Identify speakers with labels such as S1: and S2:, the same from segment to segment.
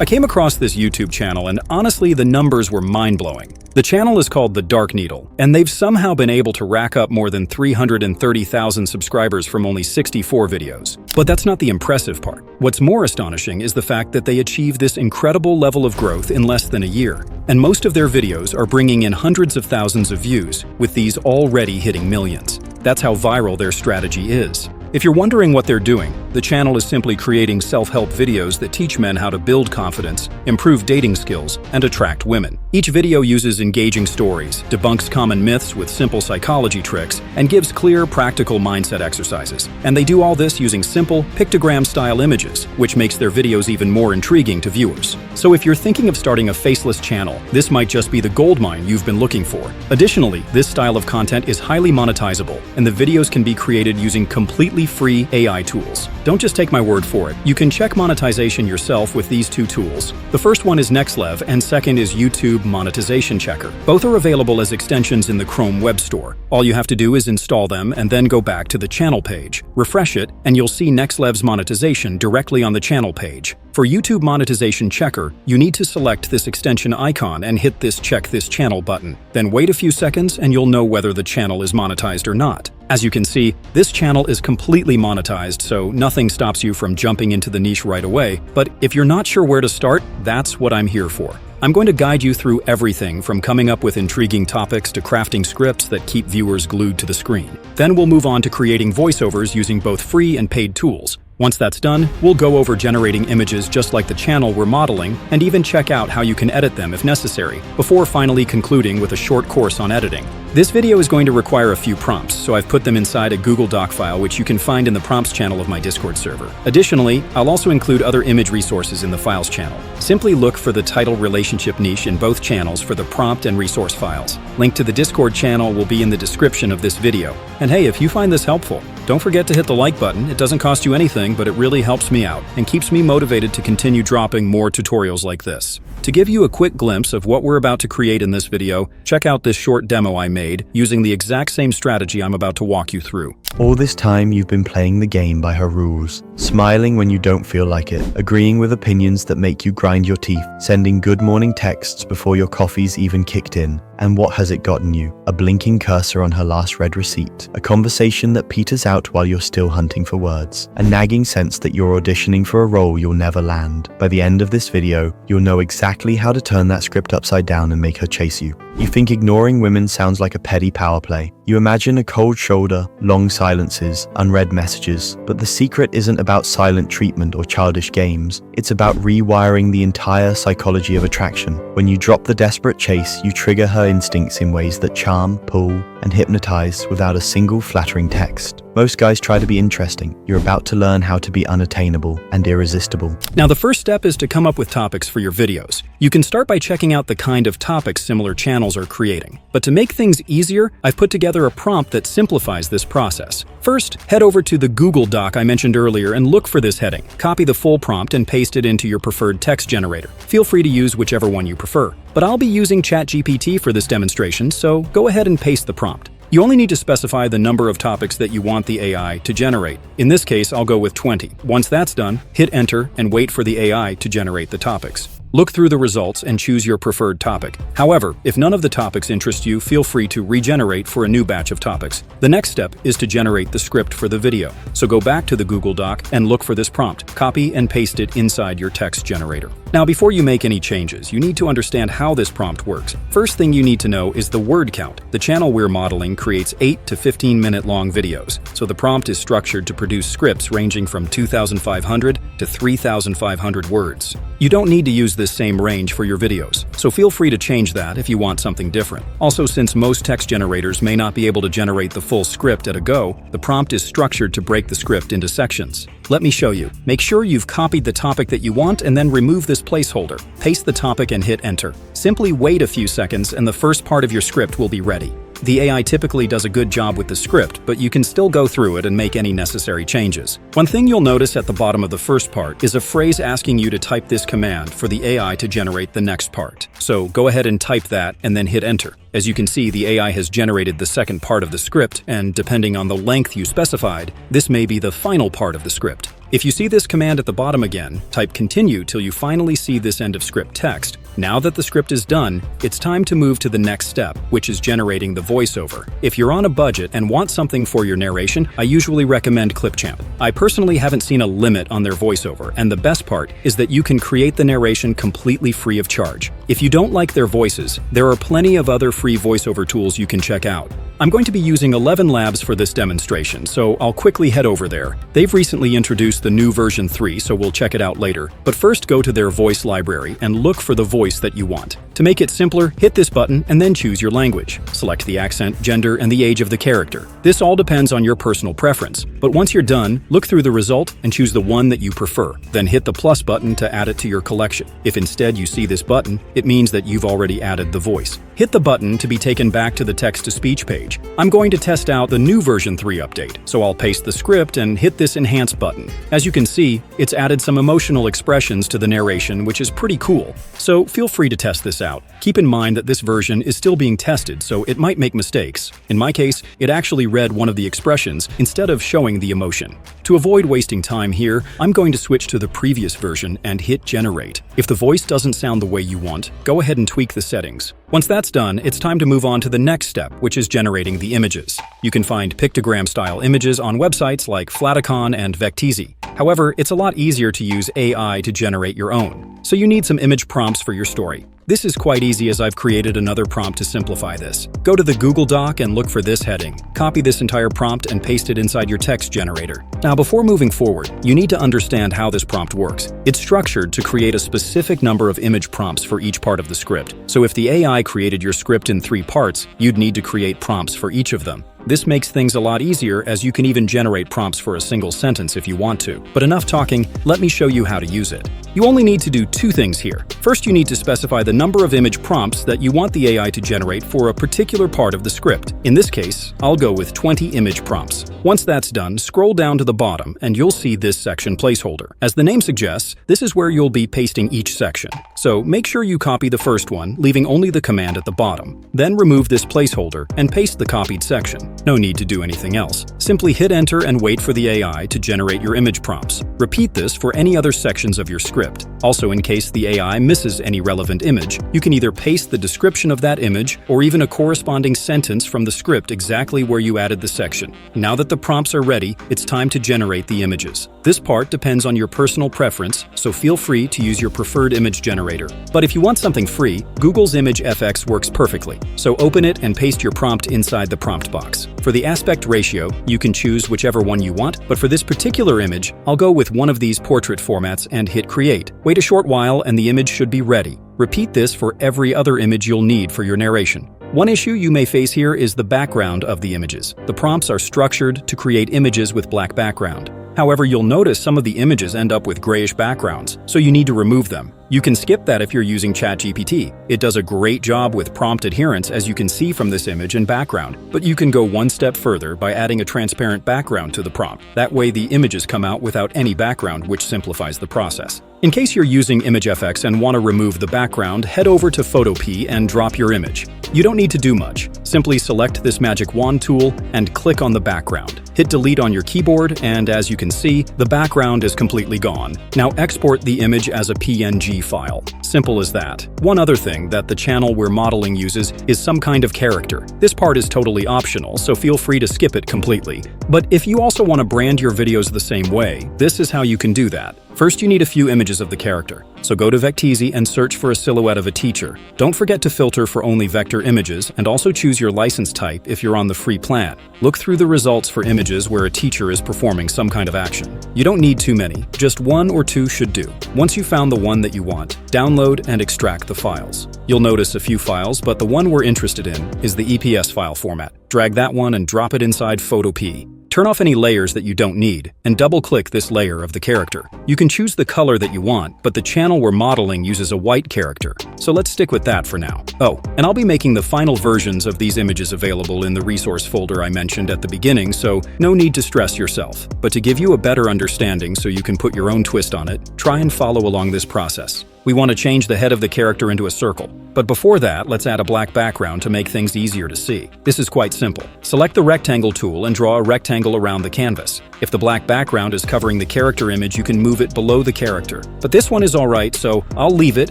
S1: I came across this YouTube channel and honestly the numbers were mind-blowing. The channel is called The Dark Needle, and they've somehow been able to rack up more than 330,000 subscribers from only 64 videos. But that's not the impressive part. What's more astonishing is the fact that they achieved this incredible level of growth in less than a year. And most of their videos are bringing in hundreds of thousands of views, with these already hitting millions. That's how viral their strategy is. If you're wondering what they're doing, the channel is simply creating self-help videos that teach men how to build confidence, improve dating skills, and attract women. Each video uses engaging stories, debunks common myths with simple psychology tricks, and gives clear, practical mindset exercises. And they do all this using simple, pictogram-style images, which makes their videos even more intriguing to viewers. So if you're thinking of starting a faceless channel, this might just be the goldmine you've been looking for. Additionally, this style of content is highly monetizable, and the videos can be created using completely free AI tools. Don't just take my word for it. You can check monetization yourself with these two tools. The first one is NextLev, and second is YouTube Monetization Checker. Both are available as extensions in the Chrome Web Store. All you have to do is install them and then go back to the channel page. Refresh it, and you'll see NextLev's monetization directly on the channel page. For YouTube Monetization Checker, you need to select this extension icon and hit this Check This Channel button. Then wait a few seconds and you'll know whether the channel is monetized or not. As you can see, this channel is completely monetized, so nothing stops you from jumping into the niche right away. But if you're not sure where to start, that's what I'm here for. I'm going to guide you through everything from coming up with intriguing topics to crafting scripts that keep viewers glued to the screen. Then we'll move on to creating voiceovers using both free and paid tools. Once that's done, we'll go over generating images just like the channel we're modeling and even check out how you can edit them if necessary, before finally concluding with a short course on editing. This video is going to require a few prompts, so I've put them inside a Google Doc file which you can find in the prompts channel of my Discord server. Additionally, I'll also include other image resources in the files channel. Simply look for the title relationship niche in both channels for the prompt and resource files. Link to the Discord channel will be in the description of this video. And hey, if you find this helpful, don't forget to hit the like button. It doesn't cost you anything, but it really helps me out and keeps me motivated to continue dropping more tutorials like this. To give you a quick glimpse of what we're about to create in this video, check out this short demo I made using the exact same strategy I'm about to walk you through.
S2: All this time you've been playing the game by her rules, smiling when you don't feel like it, agreeing with opinions that make you grind your teeth, sending good morning texts before your coffee's even kicked in. And what has it gotten you? A blinking cursor on her last read receipt, a conversation that peters out while you're still hunting for words, a nagging sense that you're auditioning for a role you'll never land. By the end of this video, you'll know exactly how to turn that script upside down and make her chase you. You think ignoring women sounds like a petty power play. You imagine a cold shoulder, long silences, unread messages, but the secret isn't about silent treatment or childish games. It's about rewiring the entire psychology of attraction. When you drop the desperate chase, you trigger her instincts in ways that charm, pull, and hypnotize without a single flattering text. Most guys try to be interesting. You're about to learn how to be unattainable and irresistible.
S1: Now, the first step is to come up with topics for your videos. You can start by checking out the kind of topics similar channels are creating. But to make things easier, I've put together a prompt that simplifies this process. First, head over to the Google Doc I mentioned earlier and look for this heading. Copy the full prompt and paste it into your preferred text generator. Feel free to use whichever one you prefer. But I'll be using ChatGPT for this demonstration, so go ahead and paste the prompt. You only need to specify the number of topics that you want the AI to generate. In this case, I'll go with 20. Once that's done, hit enter and wait for the AI to generate the topics. Look through the results and choose your preferred topic. However, if none of the topics interest you, feel free to regenerate for a new batch of topics. The next step is to generate the script for the video. So go back to the Google Doc and look for this prompt. Copy and paste it inside your text generator. Now, before you make any changes, you need to understand how this prompt works. First thing you need to know is the word count. The channel we're modeling creates 8 to 15-minute long videos, so the prompt is structured to produce scripts ranging from 2,500 to 3,500 words. You don't need to use this same range for your videos, so feel free to change that if you want something different. Also, since most text generators may not be able to generate the full script at a go, the prompt is structured to break the script into sections. Let me show you. Make sure you've copied the topic that you want and then remove this placeholder. Paste the topic and hit enter. Simply wait a few seconds and the first part of your script will be ready. the AI typically does a good job with the script, but you can still go through it and make any necessary changes. One thing you'll notice at the bottom of the first part is a phrase asking you to type this command for the AI to generate the next part. So go ahead and type that and then hit enter. As you can see, the AI has generated the second part of the script, and depending on the length you specified, this may be the final part of the script. If you see this command at the bottom again, type continue till you finally see this end of script text. Now that the script is done, it's time to move to the next step, which is generating the voiceover. If you're on a budget and want something for your narration, I usually recommend Clipchamp. I personally haven't seen a limit on their voiceover, and the best part is that you can create the narration completely free of charge. If you don't like their voices, there are plenty of other free voiceover tools you can check out. I'm going to be using 11 Labs for this demonstration, so I'll quickly head over there. They've recently introduced the new version 3, so we'll check it out later. But first, go to their voice library and look for the voice that you want. To make it simpler, hit this button and then choose your language. Select the accent, gender, and the age of the character. This all depends on your personal preference. But once you're done, look through the result and choose the one that you prefer. Then hit the plus button to add it to your collection. If instead you see this button, it means that you've already added the voice. Hit the button to be taken back to the text-to-speech page. I'm going to test out the new version 3 update, so I'll paste the script and hit this enhance button. As you can see, it's added some emotional expressions to the narration, which is pretty cool. So feel free to test this out. Keep in mind that this version is still being tested, so it might make mistakes. In my case, it actually read one of the expressions instead of showing the emotion. To avoid wasting time here, I'm going to switch to the previous version and hit generate. If the voice doesn't sound the way you want, go ahead and tweak the settings. Once that's done, it's time to move on to the next step, which is generating the images. You can find pictogram-style images on websites like Flaticon and Vecteezy. However, it's a lot easier to use AI to generate your own. So you need some image prompts for your story. This is quite easy as I've created another prompt to simplify this. Go to the Google Doc and look for this heading. Copy this entire prompt and paste it inside your text generator. Now, before moving forward, you need to understand how this prompt works. It's structured to create a specific number of image prompts for each part of the script. So if the AI created your script in 3 parts, you'd need to create prompts for each of them. This makes things a lot easier, as you can even generate prompts for a single sentence if you want to. But enough talking, let me show you how to use it. You only need to do 2 things here. First, you need to specify the number of image prompts that you want the AI to generate for a particular part of the script. In this case, I'll go with 20 image prompts. Once that's done, scroll down to the bottom and you'll see this section placeholder. As the name suggests, this is where you'll be pasting each section. So make sure you copy the first one, leaving only the command at the bottom. Then remove this placeholder and paste the copied section. No need to do anything else. Simply hit enter and wait for the AI to generate your image prompts. Repeat this for any other sections of your script. Also, in case the AI misses any relevant image, you can either paste the description of that image or even a corresponding sentence from the script exactly where you added the section. Now that the prompts are ready, it's time to generate the images. This part depends on your personal preference, so feel free to use your preferred image generator. But if you want something free, Google's Image FX works perfectly. So open it and paste your prompt inside the prompt box. For the aspect ratio, you can choose whichever one you want, but for this particular image, I'll go with one of these portrait formats and hit create. Wait a short while and the image should be ready. Repeat this for every other image you'll need for your narration. One issue you may face here is the background of the images. The prompts are structured to create images with black background. However, you'll notice some of the images end up with grayish backgrounds, so you need to remove them. You can skip that if you're using ChatGPT. It does a great job with prompt adherence, as you can see from this image and background, but you can go one step further by adding a transparent background to the prompt. That way the images come out without any background, which simplifies the process. In case you're using ImageFX and want to remove the background, head over to Photopea and drop your image. You don't need to do much. Simply select this magic wand tool and click on the background. Hit delete on your keyboard, and as you can see, the background is completely gone. Now export the image as a PNG file. Simple as that. One other thing that the channel we're modeling uses is some kind of character. This part is totally optional, so feel free to skip it completely. But if you also want to brand your videos the same way, this is how you can do that. First, you need a few images of the character. So go to Vecteezy and search for a silhouette of a teacher. Don't forget to filter for only vector images, and also choose your license type if you're on the free plan. Look through the results for images where a teacher is performing some kind of action. You don't need too many, just 1 or 2 should do. Once you've found the one that you want, download and extract the files. You'll notice a few files, but the one we're interested in is the EPS file format. Drag that one and drop it inside Photopea. Turn off any layers that you don't need, and double-click this layer of the character. You can choose the color that you want, but the channel we're modeling uses a white character, so let's stick with that for now. Oh, and I'll be making the final versions of these images available in the resource folder I mentioned at the beginning, so no need to stress yourself. But to give you a better understanding so you can put your own twist on it, try and follow along this process. We want to change the head of the character into a circle. But before that, let's add a black background to make things easier to see. This is quite simple. Select the rectangle tool and draw a rectangle around the canvas. If the black background is covering the character image, you can move it below the character. But this one is alright, so I'll leave it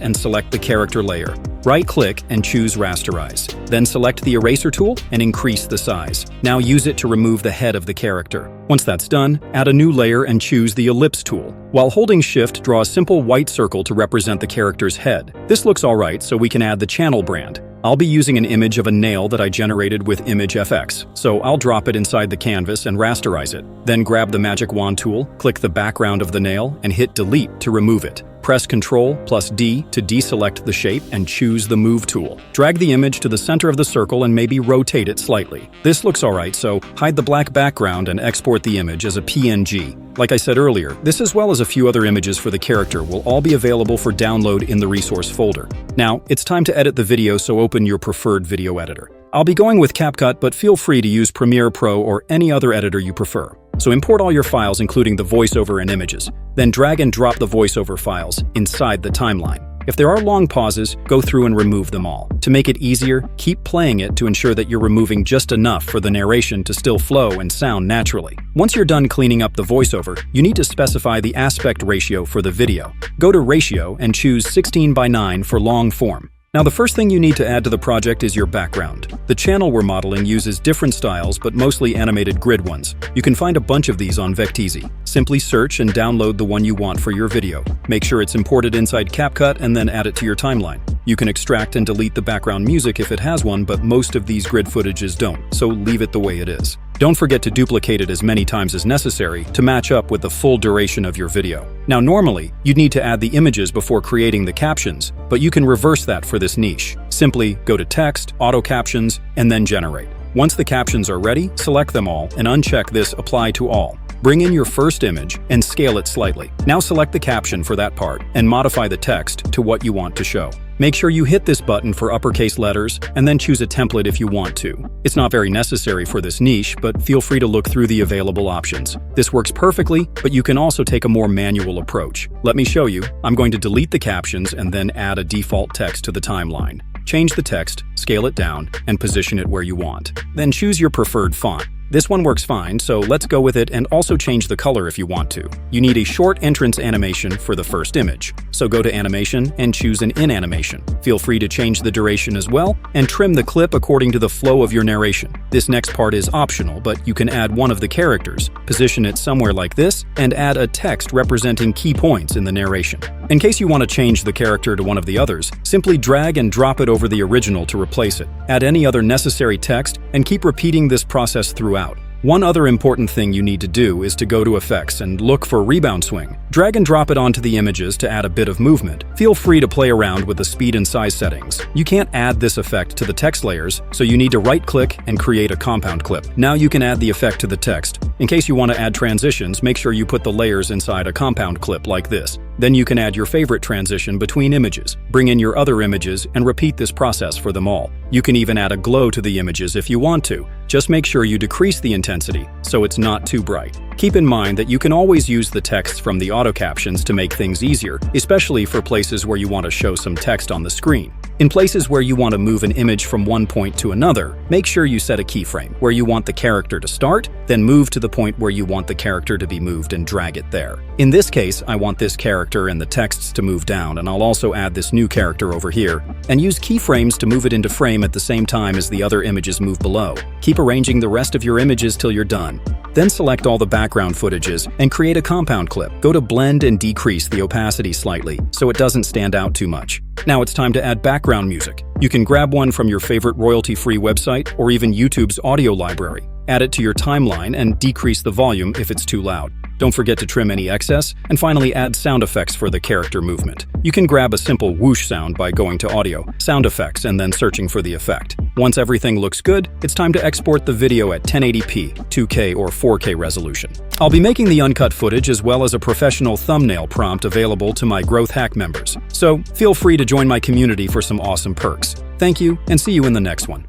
S1: and select the character layer. Right-click and choose Rasterize. Then select the eraser tool and increase the size. Now use it to remove the head of the character. Once that's done, add a new layer and choose the Ellipse tool. While holding Shift, draw a simple white circle to represent the character's head. This looks alright, so we can add the channel brand. I'll be using an image of a nail that I generated with ImageFX, so I'll drop it inside the canvas and rasterize it. Then grab the magic wand tool, click the background of the nail, and hit Delete to remove it. Press Ctrl+D to deselect the shape and choose the Move tool. Drag the image to the center of the circle and maybe rotate it slightly. This looks alright, so hide the black background and export the image as a PNG. Like I said earlier, this as well as a few other images for the character will all be available for download in the resource folder. Now, it's time to edit the video, so open your preferred video editor. I'll be going with CapCut, but feel free to use Premiere Pro or any other editor you prefer. So import all your files, including the voiceover and images. Then drag and drop the voiceover files inside the timeline. If there are long pauses, go through and remove them all. To make it easier, keep playing it to ensure that you're removing just enough for the narration to still flow and sound naturally. Once you're done cleaning up the voiceover, you need to specify the aspect ratio for the video. Go to Ratio and choose 16:9 for long form. Now, the first thing you need to add to the project is your background. The channel we're modeling uses different styles, but mostly animated grid ones. You can find a bunch of these on Vecteezy. Simply search and download the one you want for your video. Make sure it's imported inside CapCut and then add it to your timeline. You can extract and delete the background music if it has one, but most of these grid footages don't, so leave it the way it is. Don't forget to duplicate it as many times as necessary to match up with the full duration of your video. Now, normally, you'd need to add the images before creating the captions, but you can reverse that for this niche. Simply go to Text, Auto Captions, and then Generate. Once the captions are ready, select them all and uncheck this Apply to All. Bring in your first image and scale it slightly. Now select the caption for that part and modify the text to what you want to show. Make sure you hit this button for uppercase letters and then choose a template if you want to. It's not very necessary for this niche, but feel free to look through the available options. This works perfectly, but you can also take a more manual approach. Let me show you. I'm going to delete the captions and then add a default text to the timeline. Change the text, scale it down, and position it where you want. Then choose your preferred font. This one works fine, so let's go with it and also change the color if you want to. You need a short entrance animation for the first image, so go to Animation and choose an in animation. Feel free to change the duration as well and trim the clip according to the flow of your narration. This next part is optional, but you can add one of the characters, position it somewhere like this, and add a text representing key points in the narration. In case you want to change the character to one of the others, simply drag and drop it over the original to replace it. Add any other necessary text and keep repeating this process throughout. One other important thing you need to do is to go to Effects and look for Rebound Swing. Drag and drop it onto the images to add a bit of movement. Feel free to play around with the speed and size settings. You can't add this effect to the text layers, so you need to right-click and create a compound clip. Now you can add the effect to the text. In case you want to add transitions, make sure you put the layers inside a compound clip like this. Then you can add your favorite transition between images. Bring in your other images and repeat this process for them all. You can even add a glow to the images if you want to. Just make sure you decrease the intensity so it's not too bright. Keep in mind that you can always use the text from the auto captions to make things easier, especially for places where you want to show some text on the screen. In places where you want to move an image from one point to another, make sure you set a keyframe where you want the character to start, then move to the point where you want the character to be moved and drag it there. In this case, I want this character and the texts to move down, and I'll also add this new character over here, and use keyframes to move it into frame at the same time as the other images move below. Keep arranging the rest of your images till you're done. Then select all the background footages and create a compound clip. Go to Blend and decrease the opacity slightly so it doesn't stand out too much. Now it's time to add background music. You can grab one from your favorite royalty-free website or even YouTube's audio library. Add it to your timeline and decrease the volume if it's too loud. Don't forget to trim any excess, and finally add sound effects for the character movement. You can grab a simple whoosh sound by going to Audio, Sound Effects, and then searching for the effect. Once everything looks good, it's time to export the video at 1080p, 2K or 4K resolution. I'll be making the uncut footage as well as a professional thumbnail prompt available to my Growth Hack members, so feel free to join my community for some awesome perks. Thank you, and see you in the next one.